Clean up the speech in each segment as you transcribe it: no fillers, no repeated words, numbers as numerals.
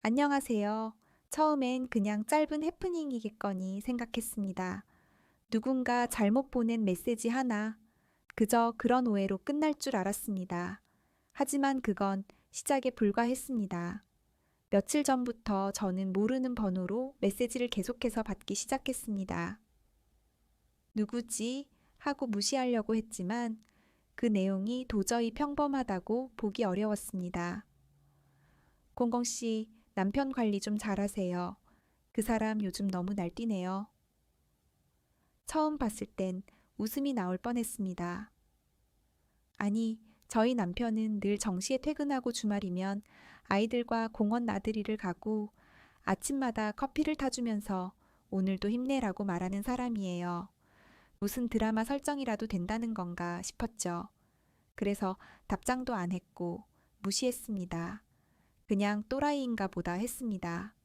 안녕하세요. 처음엔 그냥 짧은 해프닝이겠거니 생각했습니다. 누군가 잘못 보낸 메시지 하나, 그저 그런 오해로 끝날 줄 알았습니다. 하지만 그건 시작에 불과했습니다. 며칠 전부터 저는 모르는 번호로 메시지를 계속해서 받기 시작했습니다. 누구지? 하고 무시하려고 했지만 그 내용이 도저히 평범하다고 보기 어려웠습니다. 공공 씨, 남편 관리 좀 잘하세요. 그 사람 요즘 너무 날뛰네요. 처음 봤을 땐 웃음이 나올 뻔했습니다. 아니, 저희 남편은 늘 정시에 퇴근하고 주말이면 아이들과 공원 나들이를 가고 아침마다 커피를 타주면서 오늘도 힘내라고 말하는 사람이에요. 무슨 드라마 설정이라도 된다는 건가 싶었죠. 그래서 답장도 안 했고 무시했습니다. 그냥 또라이인가 보다 했습니다.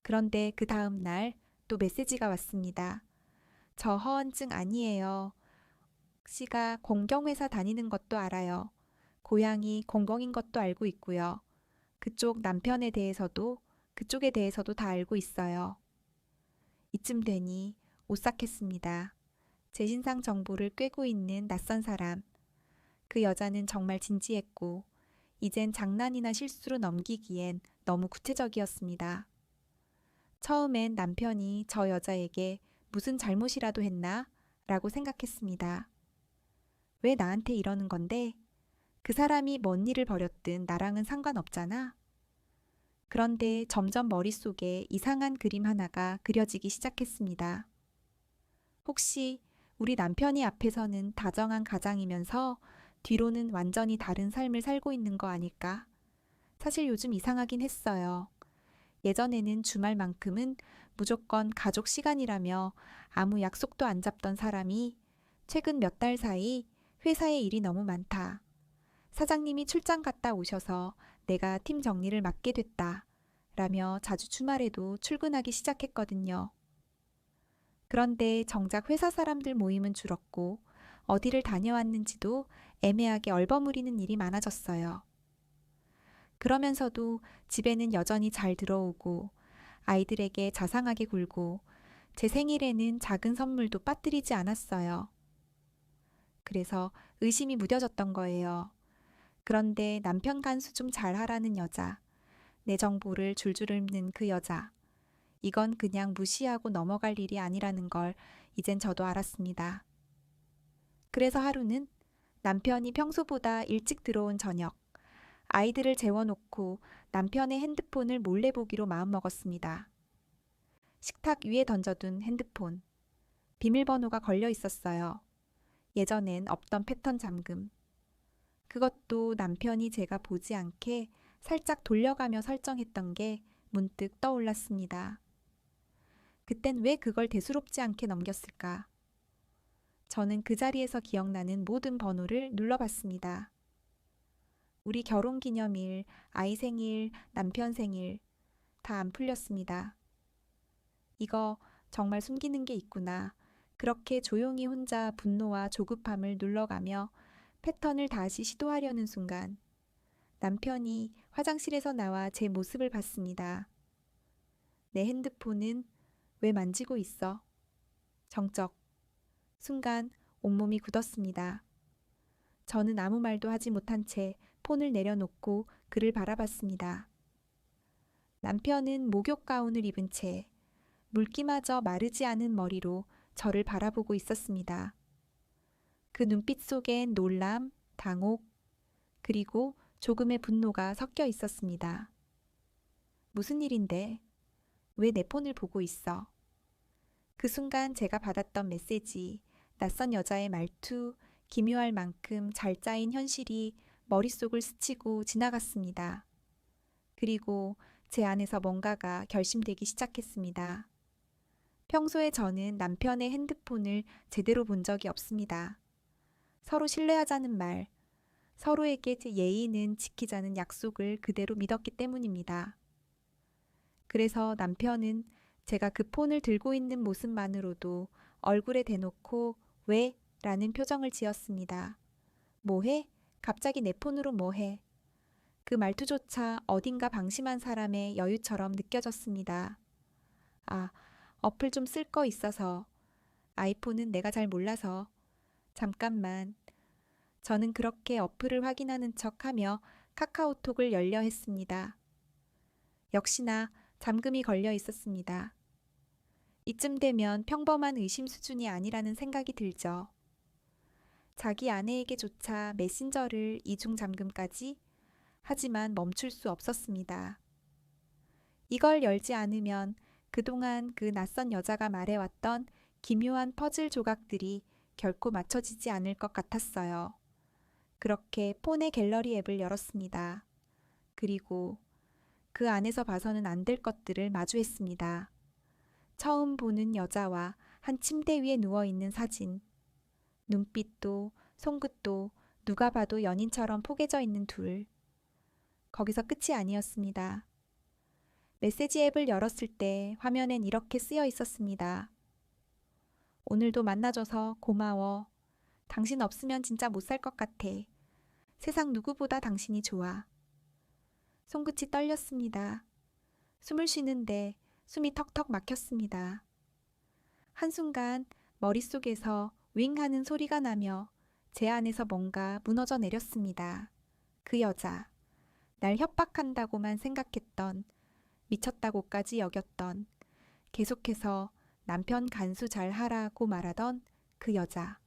그런데 그 다음 날 또 메시지가 왔습니다. 저 허언증 아니에요. 씨가 공경회사 다니는 것도 알아요. 고향이 공공인 것도 알고 있고요. 그쪽에 대해서도 다 알고 있어요. 이쯤 되니 오싹했습니다. 제 신상 정보를 꿰고 있는 낯선 사람. 그 여자는 정말 진지했고, 이젠 장난이나 실수로 넘기기엔 너무 구체적이었습니다. 처음엔 남편이 저 여자에게 무슨 잘못이라도 했나? 라고 생각했습니다. 왜 나한테 이러는 건데? 그 사람이 뭔 일을 벌였든 나랑은 상관없잖아? 그런데 점점 머릿속에 이상한 그림 하나가 그려지기 시작했습니다. 혹시 우리 남편이 앞에서는 다정한 가장이면서 뒤로는 완전히 다른 삶을 살고 있는 거 아닐까? 사실 요즘 이상하긴 했어요. 예전에는 주말만큼은 무조건 가족 시간이라며 아무 약속도 안 잡던 사람이 최근 몇 달 사이 회사에 일이 너무 많다. 사장님이 출장 갔다 오셔서 내가 팀 정리를 맡게 됐다. 라며 자주 주말에도 출근하기 시작했거든요. 그런데 정작 회사 사람들 모임은 줄었고 어디를 다녀왔는지도 애매하게 얼버무리는 일이 많아졌어요. 그러면서도 집에는 여전히 잘 들어오고 아이들에게 자상하게 굴고 제 생일에는 작은 선물도 빠뜨리지 않았어요. 그래서 의심이 무뎌졌던 거예요. 그런데 남편 간수 좀 잘하라는 여자, 내 정보를 줄줄 읊는 그 여자, 이건 그냥 무시하고 넘어갈 일이 아니라는 걸 이젠 저도 알았습니다. 그래서 하루는 남편이 평소보다 일찍 들어온 저녁, 아이들을 재워놓고 남편의 핸드폰을 몰래 보기로 마음먹었습니다. 식탁 위에 던져둔 핸드폰. 비밀번호가 걸려 있었어요. 예전엔 없던 패턴 잠금. 그것도 남편이 제가 보지 않게 살짝 돌려가며 설정했던 게 문득 떠올랐습니다. 그땐 왜 그걸 대수롭지 않게 넘겼을까? 저는 그 자리에서 기억나는 모든 번호를 눌러봤습니다. 우리 결혼 기념일, 아이 생일, 남편 생일, 다 안 풀렸습니다. 이거 정말 숨기는 게 있구나. 그렇게 조용히 혼자 분노와 조급함을 눌러가며 패턴을 다시 시도하려는 순간 남편이 화장실에서 나와 제 모습을 봤습니다. 내 핸드폰은 왜 만지고 있어? 정적. 순간 온몸이 굳었습니다. 저는 아무 말도 하지 못한 채 폰을 내려놓고 그를 바라봤습니다. 남편은 목욕 가운을 입은 채 물기마저 마르지 않은 머리로 저를 바라보고 있었습니다. 그 눈빛 속엔 놀람, 당혹, 그리고 조금의 분노가 섞여 있었습니다. 무슨 일인데? 왜 내 폰을 보고 있어? 그 순간 제가 받았던 메시지, 낯선 여자의 말투, 기묘할 만큼 잘 짜인 현실이 머릿속을 스치고 지나갔습니다. 그리고 제 안에서 뭔가가 결심되기 시작했습니다. 평소에 저는 남편의 핸드폰을 제대로 본 적이 없습니다. 서로 신뢰하자는 말, 서로에게 제 예의는 지키자는 약속을 그대로 믿었기 때문입니다. 그래서 남편은 제가 그 폰을 들고 있는 모습만으로도 얼굴에 대놓고 왜? 라는 표정을 지었습니다. 뭐해? 갑자기 내 폰으로 뭐해? 그 말투조차 어딘가 방심한 사람의 여유처럼 느껴졌습니다. 아, 어플 좀 쓸 거 있어서. 아이폰은 내가 잘 몰라서. 잠깐만. 저는 그렇게 어플을 확인하는 척하며 카카오톡을 열려 했습니다. 역시나 잠금이 걸려 있었습니다. 이쯤 되면 평범한 의심 수준이 아니라는 생각이 들죠. 자기 아내에게조차 메신저를 이중 잠금까지? 하지만 멈출 수 없었습니다. 이걸 열지 않으면 그동안 그 낯선 여자가 말해왔던 기묘한 퍼즐 조각들이 결코 맞춰지지 않을 것 같았어요. 그렇게 폰의 갤러리 앱을 열었습니다. 그리고 그 안에서 봐서는 안 될 것들을 마주했습니다. 처음 보는 여자와 한 침대 위에 누워있는 사진. 눈빛도 손끝도 누가 봐도 연인처럼 포개져 있는 둘. 거기서 끝이 아니었습니다. 메시지 앱을 열었을 때 화면엔 이렇게 쓰여 있었습니다. 오늘도 만나줘서 고마워. 당신 없으면 진짜 못 살 것 같아. 세상 누구보다 당신이 좋아. 손끝이 떨렸습니다. 숨을 쉬는데 숨이 턱턱 막혔습니다. 한순간 머릿속에서 윙 하는 소리가 나며 제 안에서 뭔가 무너져 내렸습니다. 그 여자, 날 협박한다고만 생각했던, 미쳤다고까지 여겼던, 계속해서 남편 간수 잘 하라고 말하던 그 여자.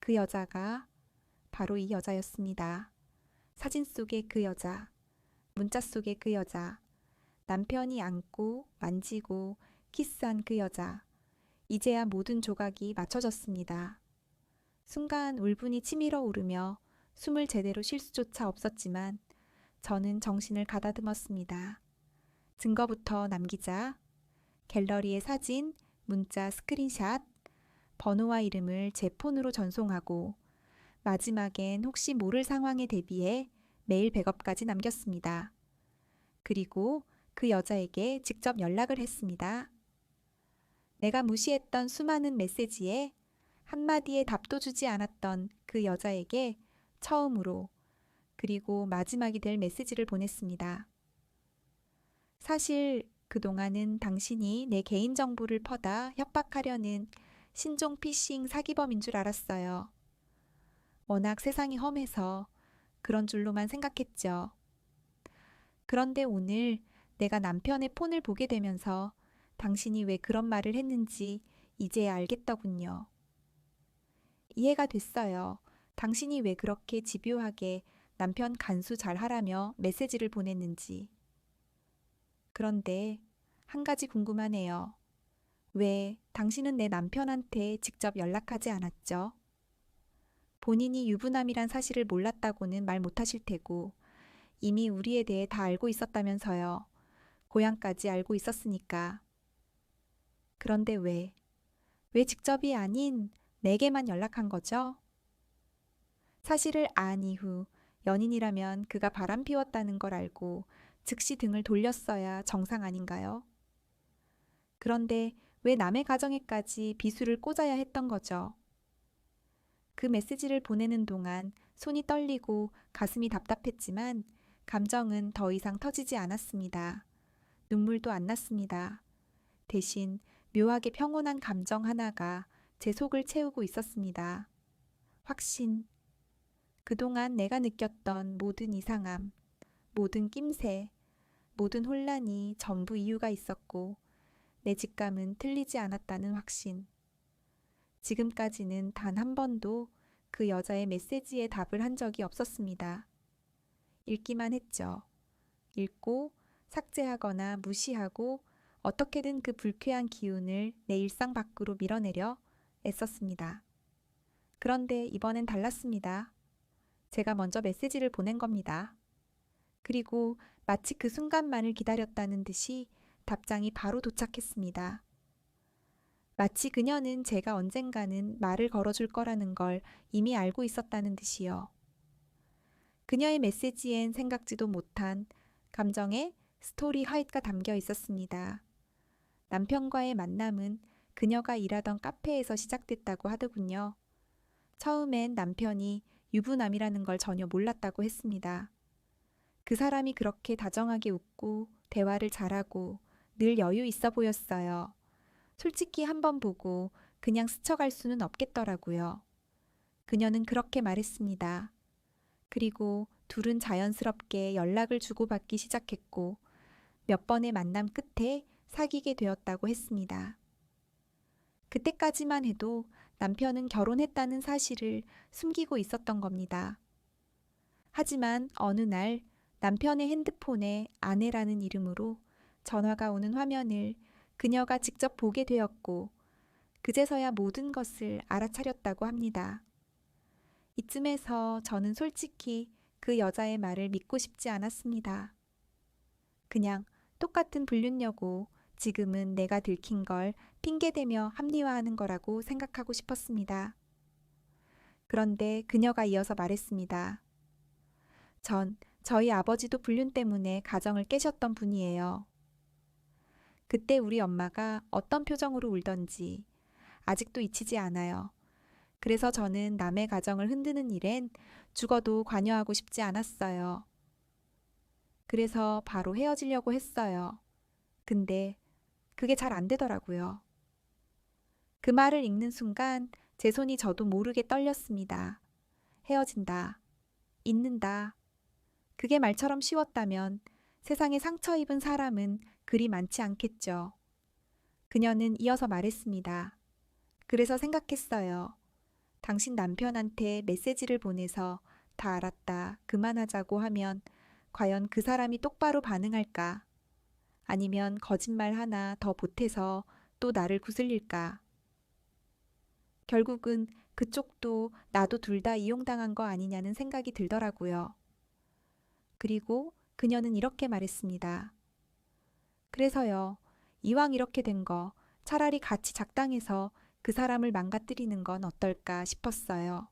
그 여자가 바로 이 여자였습니다. 사진 속의 그 여자, 문자 속의 그 여자, 남편이 안고 만지고 키스한 그 여자. 이제야 모든 조각이 맞춰졌습니다. 순간 울분이 치밀어 오르며 숨을 제대로 쉴 수조차 없었지만 저는 정신을 가다듬었습니다. 증거부터 남기자. 갤러리의 사진, 문자 스크린샷, 번호와 이름을 제 폰으로 전송하고 마지막엔 혹시 모를 상황에 대비해 메일 백업까지 남겼습니다. 그리고 그 여자에게 직접 연락을 했습니다. 내가 무시했던 수많은 메시지에 한마디의 답도 주지 않았던 그 여자에게 처음으로 그리고 마지막이 될 메시지를 보냈습니다. 사실 그동안은 당신이 내 개인정보를 퍼다 협박하려는 신종 피싱 사기범인 줄 알았어요. 워낙 세상이 험해서 그런 줄로만 생각했죠. 그런데 오늘 내가 남편의 폰을 보게 되면서 당신이 왜 그런 말을 했는지 이제야 알겠더군요. 이해가 됐어요. 당신이 왜 그렇게 집요하게 남편 간수 잘 하라며 메시지를 보냈는지. 그런데 한 가지 궁금하네요. 왜 당신은 내 남편한테 직접 연락하지 않았죠? 본인이 유부남이란 사실을 몰랐다고는 말 못하실 테고 이미 우리에 대해 다 알고 있었다면서요. 고향까지 알고 있었으니까. 그런데 왜 직접이 아닌 내게만 연락한 거죠? 사실을 안 이후 연인이라면 그가 바람 피웠다는 걸 알고 즉시 등을 돌렸어야 정상 아닌가요? 그런데 왜 남의 가정에까지 비수를 꽂아야 했던 거죠? 그 메시지를 보내는 동안 손이 떨리고 가슴이 답답했지만 감정은 더 이상 터지지 않았습니다. 눈물도 안 났습니다. 대신 묘하게 평온한 감정 하나가 제 속을 채우고 있었습니다. 확신. 그동안 내가 느꼈던 모든 이상함, 모든 낌새, 모든 혼란이 전부 이유가 있었고 내 직감은 틀리지 않았다는 확신. 지금까지는 단 한 번도 그 여자의 메시지에 답을 한 적이 없었습니다. 읽기만 했죠. 읽고 삭제하거나 무시하고 어떻게든 그 불쾌한 기운을 내 일상 밖으로 밀어내려 애썼습니다. 그런데 이번엔 달랐습니다. 제가 먼저 메시지를 보낸 겁니다. 그리고 마치 그 순간만을 기다렸다는 듯이 답장이 바로 도착했습니다. 마치 그녀는 제가 언젠가는 말을 걸어줄 거라는 걸 이미 알고 있었다는 듯이요. 그녀의 메시지엔 생각지도 못한 감정의 스토리 하이가 담겨 있었습니다. 남편과의 만남은 그녀가 일하던 카페에서 시작됐다고 하더군요. 처음엔 남편이 유부남이라는 걸 전혀 몰랐다고 했습니다. 그 사람이 그렇게 다정하게 웃고 대화를 잘하고 늘 여유 있어 보였어요. 솔직히 한번 보고 그냥 스쳐갈 수는 없겠더라고요. 그녀는 그렇게 말했습니다. 그리고 둘은 자연스럽게 연락을 주고받기 시작했고 몇 번의 만남 끝에 사귀게 되었다고 했습니다. 그때까지만 해도 남편은 결혼했다는 사실을 숨기고 있었던 겁니다. 하지만 어느 날 남편의 핸드폰에 아내라는 이름으로 전화가 오는 화면을 그녀가 직접 보게 되었고 그제서야 모든 것을 알아차렸다고 합니다. 이쯤에서 저는 솔직히 그 여자의 말을 믿고 싶지 않았습니다. 그냥 똑같은 불륜녀고 지금은 내가 들킨 걸 핑계대며 합리화하는 거라고 생각하고 싶었습니다. 그런데 그녀가 이어서 말했습니다. 저희 아버지도 불륜 때문에 가정을 깨셨던 분이에요. 그때 우리 엄마가 어떤 표정으로 울던지 아직도 잊히지 않아요. 그래서 저는 남의 가정을 흔드는 일엔 죽어도 관여하고 싶지 않았어요. 그래서 바로 헤어지려고 했어요. 근데 그게 잘 안 되더라고요. 그 말을 읽는 순간 제 손이 저도 모르게 떨렸습니다. 헤어진다. 잊는다. 그게 말처럼 쉬웠다면 세상에 상처 입은 사람은 그리 많지 않겠죠. 그녀는 이어서 말했습니다. 그래서 생각했어요. 당신 남편한테 메시지를 보내서 다 알았다, 그만하자고 하면 과연 그 사람이 똑바로 반응할까? 아니면 거짓말 하나 더 보태서 또 나를 구슬릴까? 결국은 그쪽도 나도 둘 다 이용당한 거 아니냐는 생각이 들더라고요. 그리고 그녀는 이렇게 말했습니다. 그래서요, 이왕 이렇게 된 거 차라리 같이 작당해서 그 사람을 망가뜨리는 건 어떨까 싶었어요.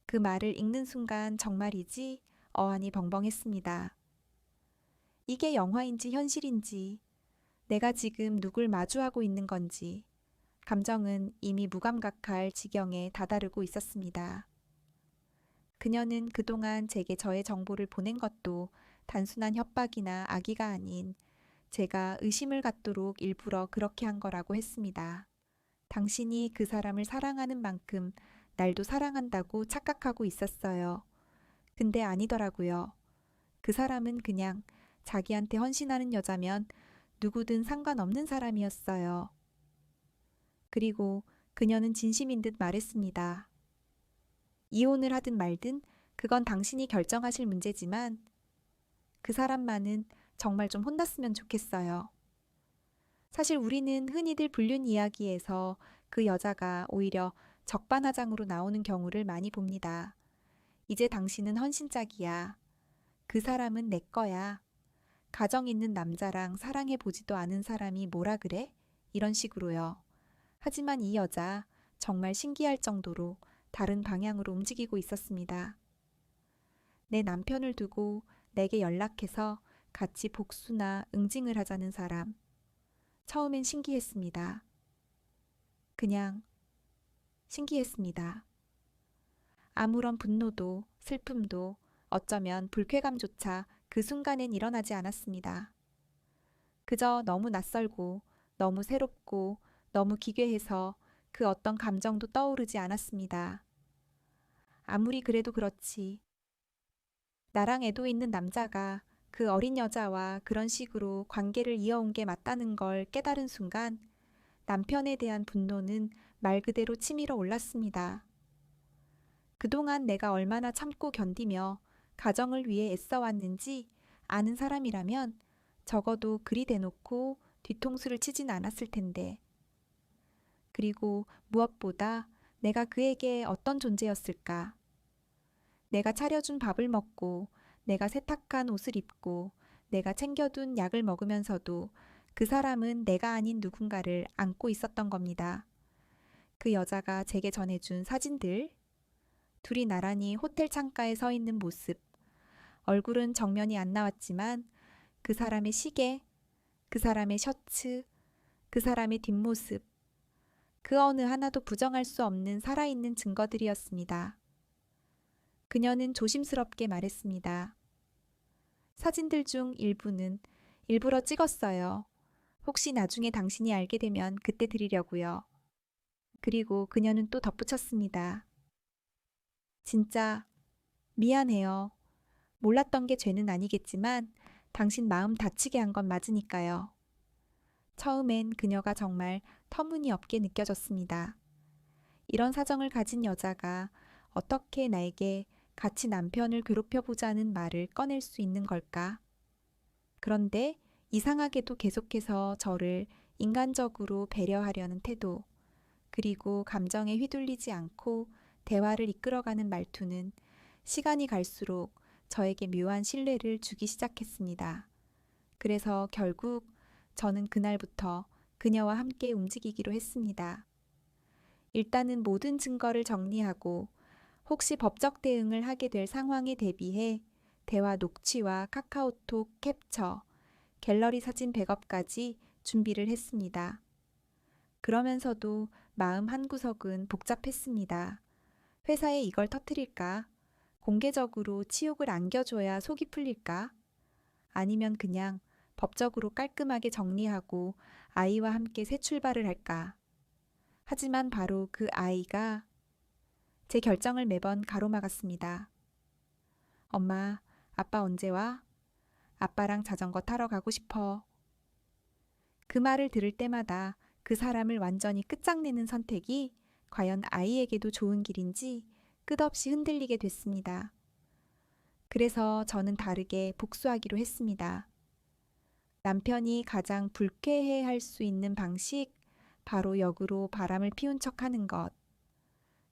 그 말을 읽는 순간 정말이지 어안이 벙벙했습니다. 이게 영화인지 현실인지, 내가 지금 누굴 마주하고 있는 건지, 감정은 이미 무감각할 지경에 다다르고 있었습니다. 그녀는 그동안 제게 저의 정보를 보낸 것도 단순한 협박이나 악의가 아닌 제가 의심을 갖도록 일부러 그렇게 한 거라고 했습니다. 당신이 그 사람을 사랑하는 만큼 날도 사랑한다고 착각하고 있었어요. 근데 아니더라고요. 그 사람은 그냥 자기한테 헌신하는 여자면 누구든 상관없는 사람이었어요. 그리고 그녀는 진심인 듯 말했습니다. 이혼을 하든 말든 그건 당신이 결정하실 문제지만 그 사람만은 정말 좀 혼났으면 좋겠어요. 사실 우리는 흔히들 불륜 이야기에서 그 여자가 오히려 적반하장으로 나오는 경우를 많이 봅니다. 이제 당신은 헌신짝이야. 그 사람은 내 거야. 가정 있는 남자랑 사랑해 보지도 않은 사람이 뭐라 그래? 이런 식으로요. 하지만 이 여자 정말 신기할 정도로 다른 방향으로 움직이고 있었습니다. 내 남편을 두고 내게 연락해서 같이 복수나 응징을 하자는 사람. 처음엔 신기했습니다. 그냥 신기했습니다. 아무런 분노도 슬픔도 어쩌면 불쾌감조차 그 순간엔 일어나지 않았습니다. 그저 너무 낯설고 너무 새롭고 너무 기괴해서 그 어떤 감정도 떠오르지 않았습니다. 아무리 그래도 그렇지. 나랑 애도 있는 남자가 그 어린 여자와 그런 식으로 관계를 이어온 게 맞다는 걸 깨달은 순간 남편에 대한 분노는 말 그대로 치밀어 올랐습니다. 그동안 내가 얼마나 참고 견디며 가정을 위해 애써왔는지 아는 사람이라면 적어도 그리 대놓고 뒤통수를 치진 않았을 텐데. 그리고 무엇보다 내가 그에게 어떤 존재였을까? 내가 차려준 밥을 먹고 내가 세탁한 옷을 입고 내가 챙겨둔 약을 먹으면서도 그 사람은 내가 아닌 누군가를 안고 있었던 겁니다. 그 여자가 제게 전해준 사진들, 둘이 나란히 호텔 창가에 서 있는 모습, 얼굴은 정면이 안 나왔지만 그 사람의 시계, 그 사람의 셔츠, 그 사람의 뒷모습, 그 어느 하나도 부정할 수 없는 살아있는 증거들이었습니다. 그녀는 조심스럽게 말했습니다. 사진들 중 일부는 일부러 찍었어요. 혹시 나중에 당신이 알게 되면 그때 드리려고요. 그리고 그녀는 또 덧붙였습니다. 진짜 미안해요. 몰랐던 게 죄는 아니겠지만 당신 마음 다치게 한 건 맞으니까요. 처음엔 그녀가 정말 터무니없게 느껴졌습니다. 이런 사정을 가진 여자가 어떻게 나에게 같이 남편을 괴롭혀보자는 말을 꺼낼 수 있는 걸까? 그런데 이상하게도 계속해서 저를 인간적으로 배려하려는 태도, 그리고 감정에 휘둘리지 않고 대화를 이끌어가는 말투는 시간이 갈수록 저에게 묘한 신뢰를 주기 시작했습니다. 그래서 결국 저는 그날부터 그녀와 함께 움직이기로 했습니다. 일단은 모든 증거를 정리하고 혹시 법적 대응을 하게 될 상황에 대비해 대화 녹취와 카카오톡 캡처, 갤러리 사진 백업까지 준비를 했습니다. 그러면서도 마음 한구석은 복잡했습니다. 회사에 이걸 터뜨릴까? 공개적으로 치욕을 안겨줘야 속이 풀릴까? 아니면 그냥 법적으로 깔끔하게 정리하고 아이와 함께 새 출발을 할까? 하지만 바로 그 아이가 제 결정을 매번 가로막았습니다. 엄마, 아빠 언제 와? 아빠랑 자전거 타러 가고 싶어. 그 말을 들을 때마다 그 사람을 완전히 끝장내는 선택이 과연 아이에게도 좋은 길인지 끝없이 흔들리게 됐습니다. 그래서 저는 다르게 복수하기로 했습니다. 남편이 가장 불쾌해할 수 있는 방식, 바로 역으로 바람을 피운 척하는 것.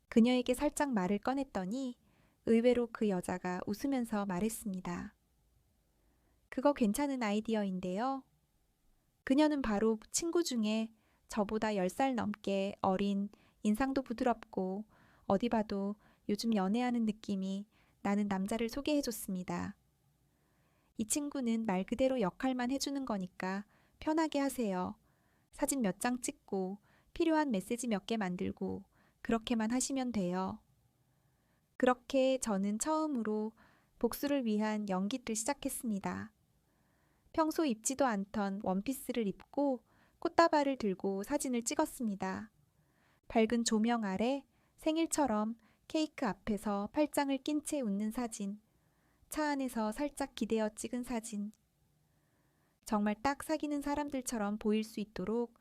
그녀에게 살짝 말을 꺼냈더니 의외로 그 여자가 웃으면서 말했습니다. 그거 괜찮은 아이디어인데요. 그녀는 바로 친구 중에 저보다 10살 넘게 어린, 인상도 부드럽고 어디 봐도 요즘 연애하는 느낌이 나는 남자를 소개해줬습니다. 이 친구는 말 그대로 역할만 해주는 거니까 편하게 하세요. 사진 몇 장 찍고 필요한 메시지 몇 개 만들고 그렇게만 하시면 돼요. 그렇게 저는 처음으로 복수를 위한 연기를 시작했습니다. 평소 입지도 않던 원피스를 입고 꽃다발을 들고 사진을 찍었습니다. 밝은 조명 아래 생일처럼 케이크 앞에서 팔짱을 낀 채 웃는 사진, 차 안에서 살짝 기대어 찍은 사진. 정말 딱 사귀는 사람들처럼 보일 수 있도록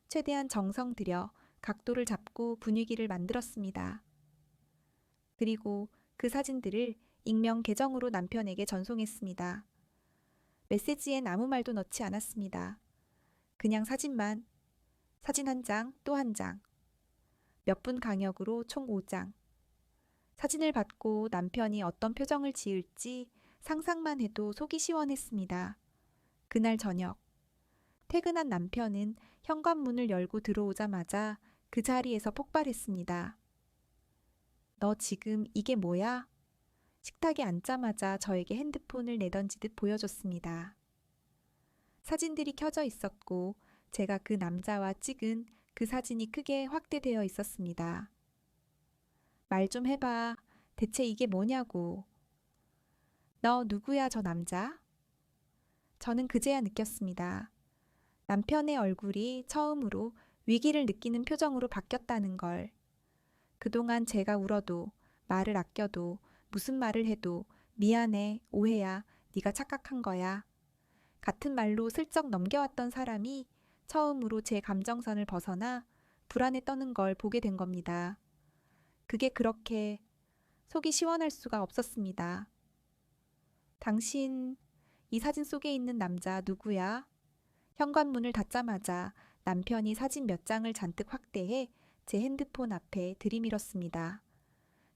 최대한 정성 들여 각도를 잡고 분위기를 만들었습니다. 그리고 그 사진들을 익명 계정으로 남편에게 전송했습니다. 메시지엔 아무 말도 넣지 않았습니다. 그냥 사진만, 사진 한 장, 또 한 장. 몇 분 간격으로 총 5장. 사진을 받고 남편이 어떤 표정을 지을지 상상만 해도 속이 시원했습니다. 그날 저녁, 퇴근한 남편은 현관문을 열고 들어오자마자 그 자리에서 폭발했습니다. 너 지금 이게 뭐야? 식탁에 앉자마자 저에게 핸드폰을 내던지듯 보여줬습니다. 사진들이 켜져 있었고 제가 그 남자와 찍은 그 사진이 크게 확대되어 있었습니다. 말 좀 해봐. 대체 이게 뭐냐고. 너 누구야, 저 남자? 저는 그제야 느꼈습니다. 남편의 얼굴이 처음으로 위기를 느끼는 표정으로 바뀌었다는 걸. 그동안 제가 울어도 말을 아껴도 무슨 말을 해도 미안해, 오해야, 네가 착각한 거야. 같은 말로 슬쩍 넘겨왔던 사람이 처음으로 제 감정선을 벗어나 불안에 떠는 걸 보게 된 겁니다. 그게 그렇게 속이 시원할 수가 없었습니다. 당신, 이 사진 속에 있는 남자 누구야? 현관문을 닫자마자 남편이 사진 몇 장을 잔뜩 확대해 제 핸드폰 앞에 들이밀었습니다.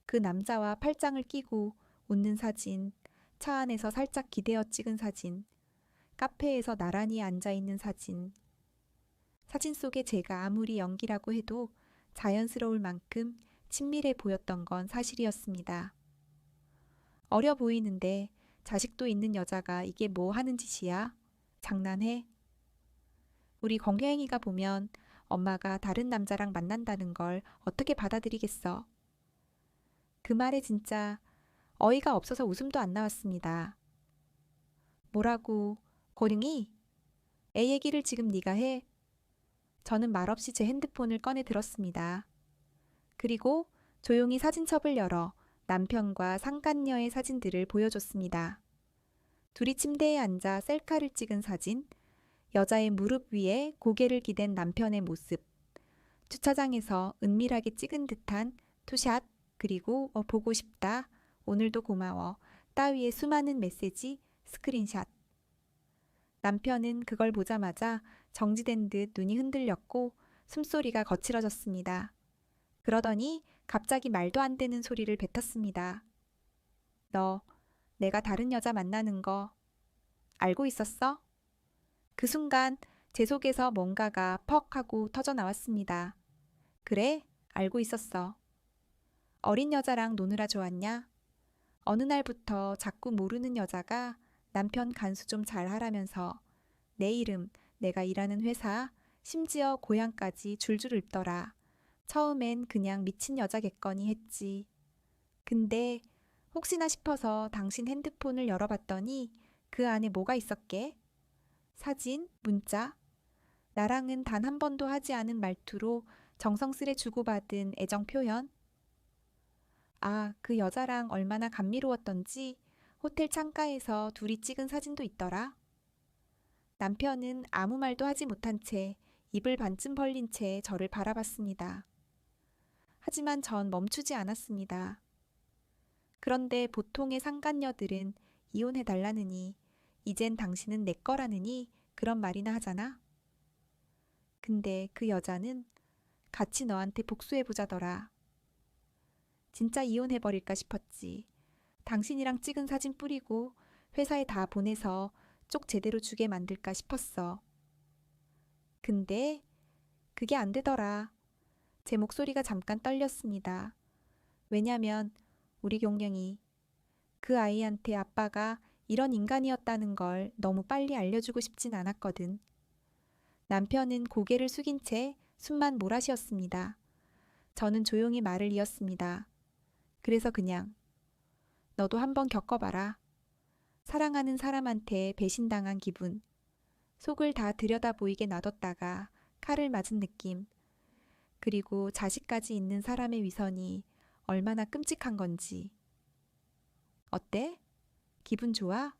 그 남자와 팔짱을 끼고 웃는 사진, 차 안에서 살짝 기대어 찍은 사진, 카페에서 나란히 앉아있는 사진. 사진 속에 제가 아무리 연기라고 해도 자연스러울 만큼 친밀해 보였던 건 사실이었습니다. 어려 보이는데 자식도 있는 여자가 이게 뭐 하는 짓이야? 장난해? 우리 권경이가 보면 엄마가 다른 남자랑 만난다는 걸 어떻게 받아들이겠어? 그 말에 진짜 어이가 없어서 웃음도 안 나왔습니다. 뭐라고? 고등이? 애 얘기를 지금 네가 해? 저는 말없이 제 핸드폰을 꺼내 들었습니다. 그리고 조용히 사진첩을 열어 남편과 상간녀의 사진들을 보여줬습니다. 둘이 침대에 앉아 셀카를 찍은 사진, 여자의 무릎 위에 고개를 기댄 남편의 모습, 주차장에서 은밀하게 찍은 듯한 투샷, 그리고 보고 싶다, 오늘도 고마워, 따위의 수많은 메시지, 스크린샷. 남편은 그걸 보자마자 정지된 듯 눈이 흔들렸고 숨소리가 거칠어졌습니다. 그러더니 갑자기 말도 안 되는 소리를 뱉었습니다. 너, 내가 다른 여자 만나는 거 알고 있었어? 그 순간 제 속에서 뭔가가 퍽 하고 터져 나왔습니다. 그래, 알고 있었어. 어린 여자랑 노느라 좋았냐? 어느 날부터 자꾸 모르는 여자가 남편 간수 좀 잘하라면서 내 이름, 내가 일하는 회사, 심지어 고향까지 줄줄 읊더라. 처음엔 그냥 미친 여자겠거니 했지. 근데 혹시나 싶어서 당신 핸드폰을 열어봤더니 그 안에 뭐가 있었게? 사진, 문자. 나랑은 단 한 번도 하지 않은 말투로 정성스레 주고받은 애정 표현. 아, 그 여자랑 얼마나 감미로웠던지 호텔 창가에서 둘이 찍은 사진도 있더라. 남편은 아무 말도 하지 못한 채 입을 반쯤 벌린 채 저를 바라봤습니다. 하지만 전 멈추지 않았습니다. 그런데 보통의 상간녀들은 이혼해달라느니 이젠 당신은 내 거라느니 그런 말이나 하잖아. 근데 그 여자는 같이 너한테 복수해보자더라. 진짜 이혼해버릴까 싶었지. 당신이랑 찍은 사진 뿌리고 회사에 다 보내서 쪽 제대로 주게 만들까 싶었어. 근데 그게 안 되더라. 제 목소리가 잠깐 떨렸습니다. 왜냐면 우리 용령이 그 아이한테 아빠가 이런 인간이었다는 걸 너무 빨리 알려주고 싶진 않았거든. 남편은 고개를 숙인 채 숨만 몰아쉬었습니다. 저는 조용히 말을 이었습니다. 그래서 그냥 너도 한번 겪어봐라. 사랑하는 사람한테 배신당한 기분. 속을 다 들여다 보이게 놔뒀다가 칼을 맞은 느낌. 그리고 자식까지 있는 사람의 위선이 얼마나 끔찍한 건지. 어때? 기분 좋아?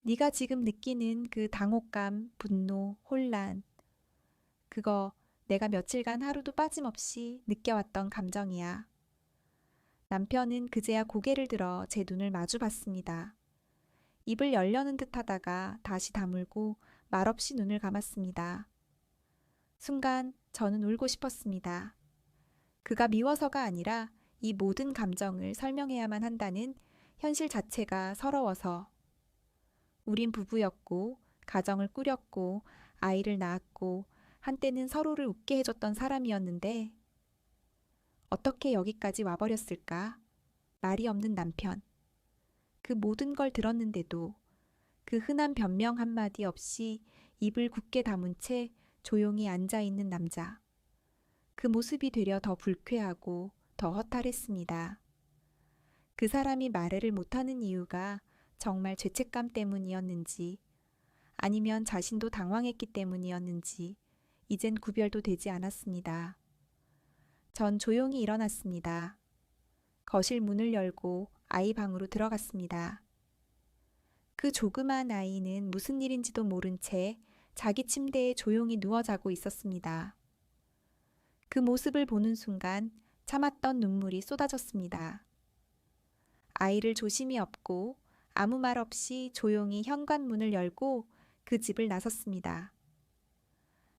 네가 지금 느끼는 그 당혹감, 분노, 혼란. 그거 내가 며칠간 하루도 빠짐없이 느껴왔던 감정이야. 남편은 그제야 고개를 들어 제 눈을 마주 봤습니다. 입을 열려는 듯 하다가 다시 다물고 말없이 눈을 감았습니다. 순간 저는 울고 싶었습니다. 그가 미워서가 아니라 이 모든 감정을 설명해야만 한다는 현실 자체가 서러워서. 우린 부부였고 가정을 꾸렸고 아이를 낳았고 한때는 서로를 웃게 해줬던 사람이었는데 어떻게 여기까지 와버렸을까? 말이 없는 남편. 그 모든 걸 들었는데도 그 흔한 변명 한마디 없이 입을 굳게 다문 채 조용히 앉아있는 남자. 그 모습이 되려 더 불쾌하고 더 허탈했습니다. 그 사람이 말을 못하는 이유가 정말 죄책감 때문이었는지 아니면 자신도 당황했기 때문이었는지 이젠 구별도 되지 않았습니다. 전 조용히 일어났습니다. 거실 문을 열고 아이 방으로 들어갔습니다. 그 조그만 아이는 무슨 일인지도 모른 채 자기 침대에 조용히 누워 자고 있었습니다. 그 모습을 보는 순간 참았던 눈물이 쏟아졌습니다. 아이를 조심히 업고 아무 말 없이 조용히 현관문을 열고 그 집을 나섰습니다.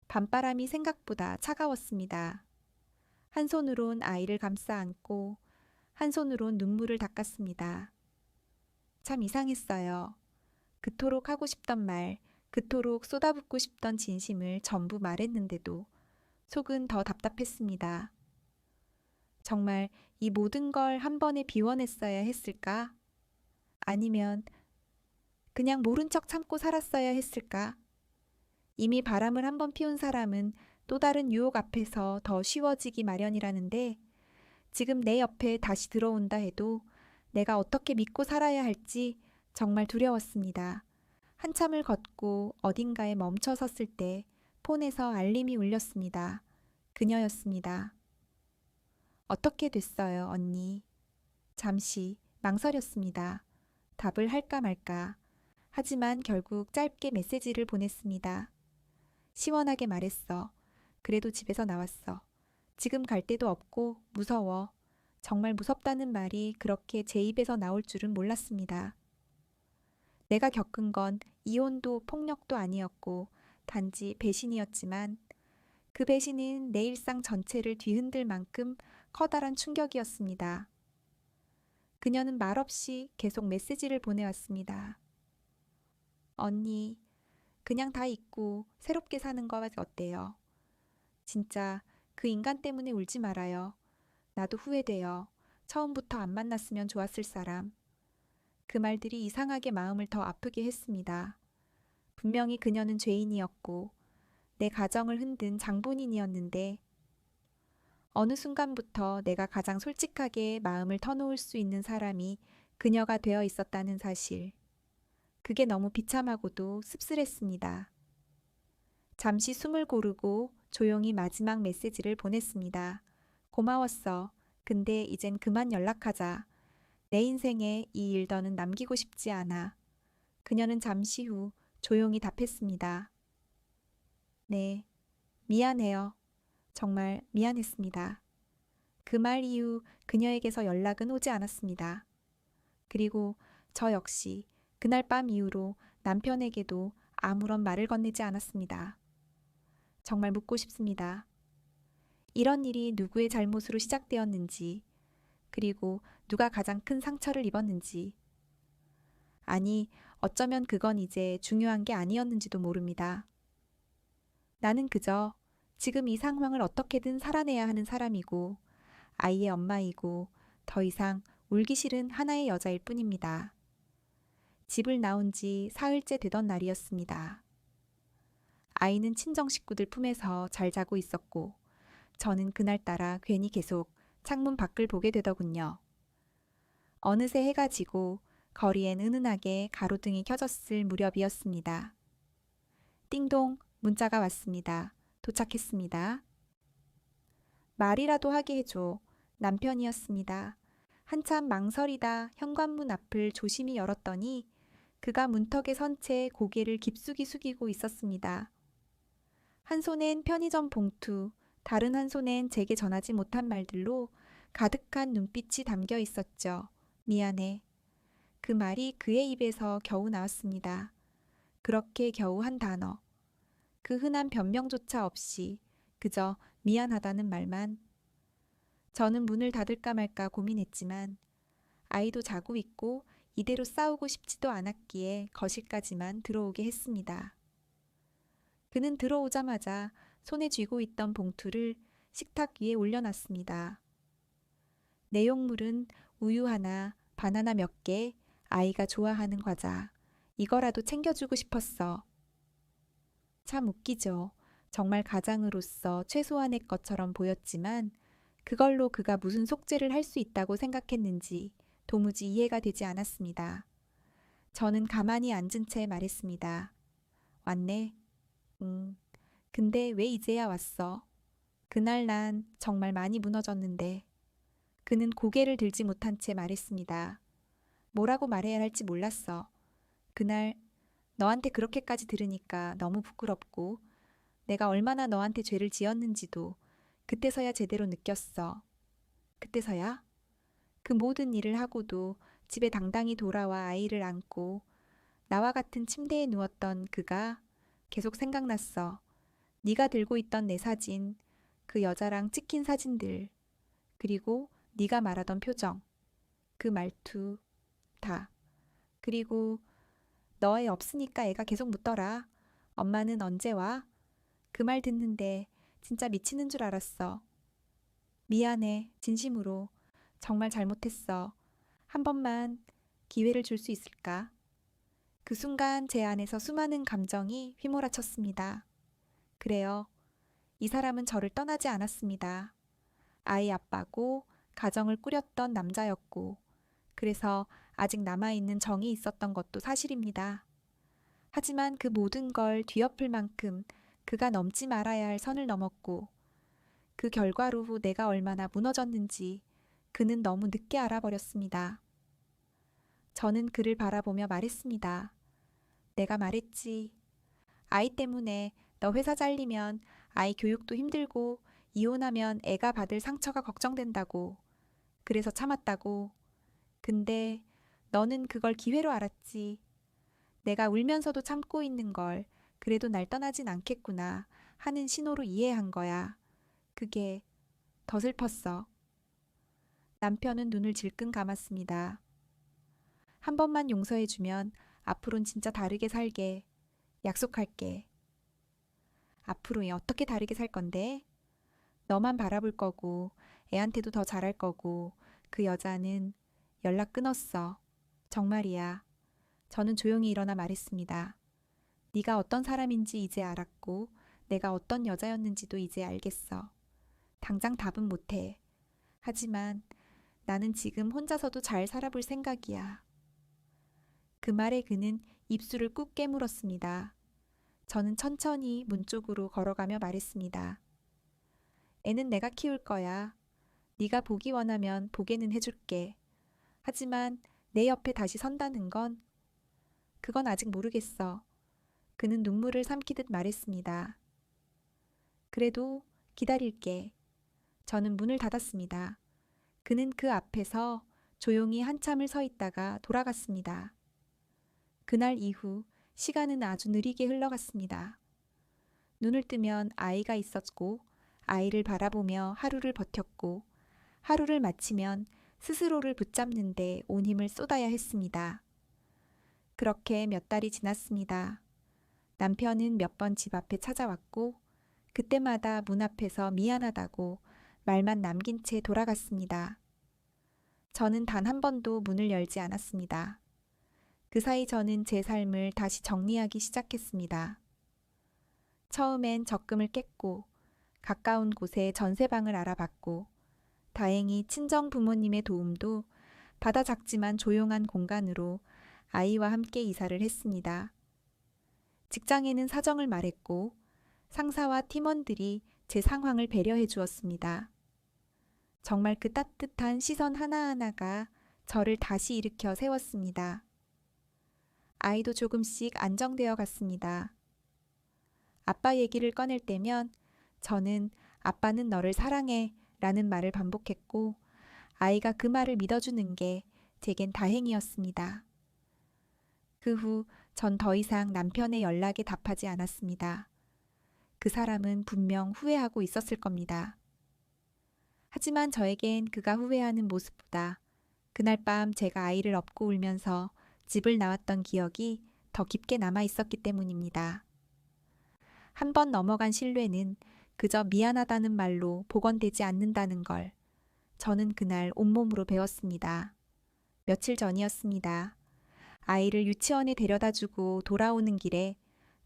밤바람이 생각보다 차가웠습니다. 한 손으론 아이를 감싸 안고 한 손으론 눈물을 닦았습니다. 참 이상했어요. 그토록 하고 싶던 말, 그토록 쏟아붓고 싶던 진심을 전부 말했는데도 속은 더 답답했습니다. 정말 이 모든 걸 한 번에 비워냈어야 했을까? 아니면 그냥 모른 척 참고 살았어야 했을까? 이미 바람을 한 번 피운 사람은 또 다른 유혹 앞에서 더 쉬워지기 마련이라는데 지금 내 옆에 다시 들어온다 해도 내가 어떻게 믿고 살아야 할지 정말 두려웠습니다. 한참을 걷고 어딘가에 멈춰 섰을 때 폰에서 알림이 울렸습니다. 그녀였습니다. 어떻게 됐어요, 언니? 잠시 망설였습니다. 답을 할까 말까. 하지만 결국 짧게 메시지를 보냈습니다. 시원하게 말했어. 그래도 집에서 나왔어. 지금 갈 데도 없고 무서워. 정말 무섭다는 말이 그렇게 제 입에서 나올 줄은 몰랐습니다. 내가 겪은 건 이혼도 폭력도 아니었고 단지 배신이었지만 그 배신은 내 일상 전체를 뒤흔들 만큼 커다란 충격이었습니다. 그녀는 말없이 계속 메시지를 보내왔습니다. 언니, 그냥 다 잊고 새롭게 사는 거 어때요? 진짜 그 인간 때문에 울지 말아요. 나도 후회돼요. 처음부터 안 만났으면 좋았을 사람. 그 말들이 이상하게 마음을 더 아프게 했습니다. 분명히 그녀는 죄인이었고 내 가정을 흔든 장본인이었는데 어느 순간부터 내가 가장 솔직하게 마음을 터놓을 수 있는 사람이 그녀가 되어 있었다는 사실. 그게 너무 비참하고도 씁쓸했습니다. 잠시 숨을 고르고 조용히 마지막 메시지를 보냈습니다. 고마웠어. 근데 이젠 그만 연락하자. 내 인생에 이 일 더는 남기고 싶지 않아. 그녀는 잠시 후 조용히 답했습니다. 네, 미안해요. 정말 미안했습니다. 그 말 이후 그녀에게서 연락은 오지 않았습니다. 그리고 저 역시 그날 밤 이후로 남편에게도 아무런 말을 건네지 않았습니다. 정말 묻고 싶습니다. 이런 일이 누구의 잘못으로 시작되었는지, 그리고 누가 가장 큰 상처를 입었는지, 아니, 어쩌면 그건 이제 중요한 게 아니었는지도 모릅니다. 나는 그저 지금 이 상황을 어떻게든 살아내야 하는 사람이고, 아이의 엄마이고, 더 이상 울기 싫은 하나의 여자일 뿐입니다. 집을 나온 지 사흘째 되던 날이었습니다. 아이는 친정 식구들 품에서 잘 자고 있었고, 저는 그날따라 괜히 계속 창문 밖을 보게 되더군요. 어느새 해가 지고 거리엔 은은하게 가로등이 켜졌을 무렵이었습니다. 띵동, 문자가 왔습니다. 도착했습니다. 말이라도 하게 해줘. 남편이었습니다. 한참 망설이다 현관문 앞을 조심히 열었더니 그가 문턱에 선 채 고개를 깊숙이 숙이고 있었습니다. 한 손엔 편의점 봉투, 다른 한 손엔 제게 전하지 못한 말들로 가득한 눈빛이 담겨 있었죠. 미안해. 그 말이 그의 입에서 겨우 나왔습니다. 그렇게 겨우 한 단어. 그 흔한 변명조차 없이 그저 미안하다는 말만. 저는 문을 닫을까 말까 고민했지만 아이도 자고 있고 이대로 싸우고 싶지도 않았기에 거실까지만 들어오게 했습니다. 그는 들어오자마자 손에 쥐고 있던 봉투를 식탁 위에 올려놨습니다. 내용물은 우유 하나, 바나나 몇 개, 아이가 좋아하는 과자. 이거라도 챙겨주고 싶었어. 참 웃기죠. 정말 가장으로서 최소한의 것처럼 보였지만 그걸로 그가 무슨 속죄를 할 수 있다고 생각했는지 도무지 이해가 되지 않았습니다. 저는 가만히 앉은 채 말했습니다. 왔네. 근데 왜 이제야 왔어? 그날 난 정말 많이 무너졌는데. 그는 고개를 들지 못한 채 말했습니다. 뭐라고 말해야 할지 몰랐어. 그날 너한테 그렇게까지 들으니까 너무 부끄럽고 내가 얼마나 너한테 죄를 지었는지도 그때서야 제대로 느꼈어. 그때서야? 그 모든 일을 하고도 집에 당당히 돌아와 아이를 안고 나와 같은 침대에 누웠던 그가 계속 생각났어. 네가 들고 있던 내 사진, 그 여자랑 찍힌 사진들, 그리고 네가 말하던 표정, 그 말투, 다. 그리고 너 애 없으니까 애가 계속 묻더라. 엄마는 언제 와? 그 말 듣는데 진짜 미치는 줄 알았어. 미안해, 진심으로. 정말 잘못했어. 한 번만 기회를 줄 수 있을까? 그 순간 제 안에서 수많은 감정이 휘몰아쳤습니다. 그래요. 이 사람은 저를 떠나지 않았습니다. 아이 아빠고 가정을 꾸렸던 남자였고 그래서 아직 남아있는 정이 있었던 것도 사실입니다. 하지만 그 모든 걸 뒤엎을 만큼 그가 넘지 말아야 할 선을 넘었고 그 결과로 내가 얼마나 무너졌는지 그는 너무 늦게 알아버렸습니다. 저는 그를 바라보며 말했습니다. 내가 말했지. 아이 때문에 너 회사 잘리면 아이 교육도 힘들고 이혼하면 애가 받을 상처가 걱정된다고. 그래서 참았다고. 근데 너는 그걸 기회로 알았지. 내가 울면서도 참고 있는 걸 그래도 날 떠나진 않겠구나 하는 신호로 이해한 거야. 그게 더 슬펐어. 남편은 눈을 질끈 감았습니다. 한 번만 용서해주면 앞으로는 진짜 다르게 살게. 약속할게. 앞으로 어떻게 다르게 살 건데? 너만 바라볼 거고 애한테도 더 잘할 거고 그 여자는 연락 끊었어. 정말이야. 저는 조용히 일어나 말했습니다. 네가 어떤 사람인지 이제 알았고 내가 어떤 여자였는지도 이제 알겠어. 당장 답은 못해. 하지만 나는 지금 혼자서도 잘 살아볼 생각이야. 그 말에 그는 입술을 꾹 깨물었습니다. 저는 천천히 문 쪽으로 걸어가며 말했습니다. 애는 내가 키울 거야. 네가 보기 원하면 보게는 해줄게. 하지만 내 옆에 다시 선다는 건 그건 아직 모르겠어. 그는 눈물을 삼키듯 말했습니다. 그래도 기다릴게. 저는 문을 닫았습니다. 그는 그 앞에서 조용히 한참을 서 있다가 돌아갔습니다. 그날 이후 시간은 아주 느리게 흘러갔습니다. 눈을 뜨면 아이가 있었고 아이를 바라보며 하루를 버텼고 하루를 마치면 스스로를 붙잡는데 온 힘을 쏟아야 했습니다. 그렇게 몇 달이 지났습니다. 남편은 몇 번 집 앞에 찾아왔고 그때마다 문 앞에서 미안하다고 말만 남긴 채 돌아갔습니다. 저는 단 한 번도 문을 열지 않았습니다. 그 사이 저는 제 삶을 다시 정리하기 시작했습니다. 처음엔 적금을 깼고 가까운 곳에 전세방을 알아봤고 다행히 친정 부모님의 도움도 받아 작지만 조용한 공간으로 아이와 함께 이사를 했습니다. 직장에는 사정을 말했고 상사와 팀원들이 제 상황을 배려해 주었습니다. 정말 그 따뜻한 시선 하나하나가 저를 다시 일으켜 세웠습니다. 아이도 조금씩 안정되어 갔습니다. 아빠 얘기를 꺼낼 때면 저는 아빠는 너를 사랑해 라는 말을 반복했고 아이가 그 말을 믿어주는 게 제겐 다행이었습니다. 그 후 전 더 이상 남편의 연락에 답하지 않았습니다. 그 사람은 분명 후회하고 있었을 겁니다. 하지만 저에겐 그가 후회하는 모습보다 그날 밤 제가 아이를 업고 울면서 집을 나왔던 기억이 더 깊게 남아 있었기 때문입니다. 한 번 넘어간 신뢰는 그저 미안하다는 말로 복원되지 않는다는 걸 저는 그날 온몸으로 배웠습니다. 며칠 전이었습니다. 아이를 유치원에 데려다주고 돌아오는 길에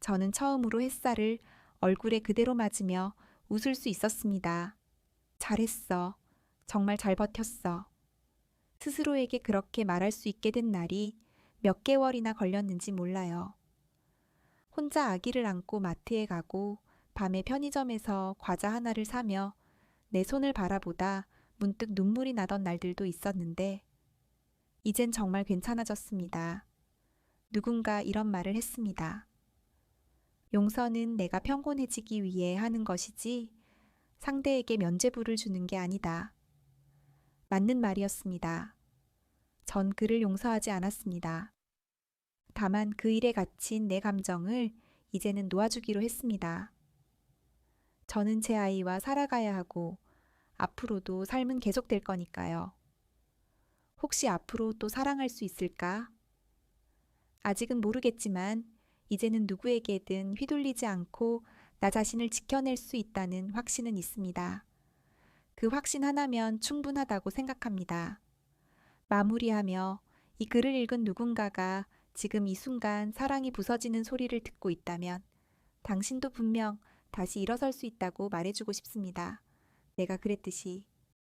저는 처음으로 햇살을 얼굴에 그대로 맞으며 웃을 수 있었습니다. 잘했어. 정말 잘 버텼어. 스스로에게 그렇게 말할 수 있게 된 날이 몇 개월이나 걸렸는지 몰라요. 혼자 아기를 안고 마트에 가고 밤에 편의점에서 과자 하나를 사며 내 손을 바라보다 문득 눈물이 나던 날들도 있었는데 이젠 정말 괜찮아졌습니다. 누군가 이런 말을 했습니다. 용서는 내가 평온해지기 위해 하는 것이지 상대에게 면죄부를 주는 게 아니다. 맞는 말이었습니다. 전 그를 용서하지 않았습니다. 다만 그 일에 갇힌 내 감정을 이제는 놓아주기로 했습니다. 저는 제 아이와 살아가야 하고 앞으로도 삶은 계속될 거니까요. 혹시 앞으로 또 사랑할 수 있을까? 아직은 모르겠지만 이제는 누구에게든 휘둘리지 않고 나 자신을 지켜낼 수 있다는 확신은 있습니다. 그 확신 하나면 충분하다고 생각합니다. 마무리하며 이 글을 읽은 누군가가 지금 이 순간 사랑이 부서지는 소리를 듣고 있다면 당신도 분명 다시 일어설 수 있다고 말해주고 싶습니다. 내가 그랬듯이.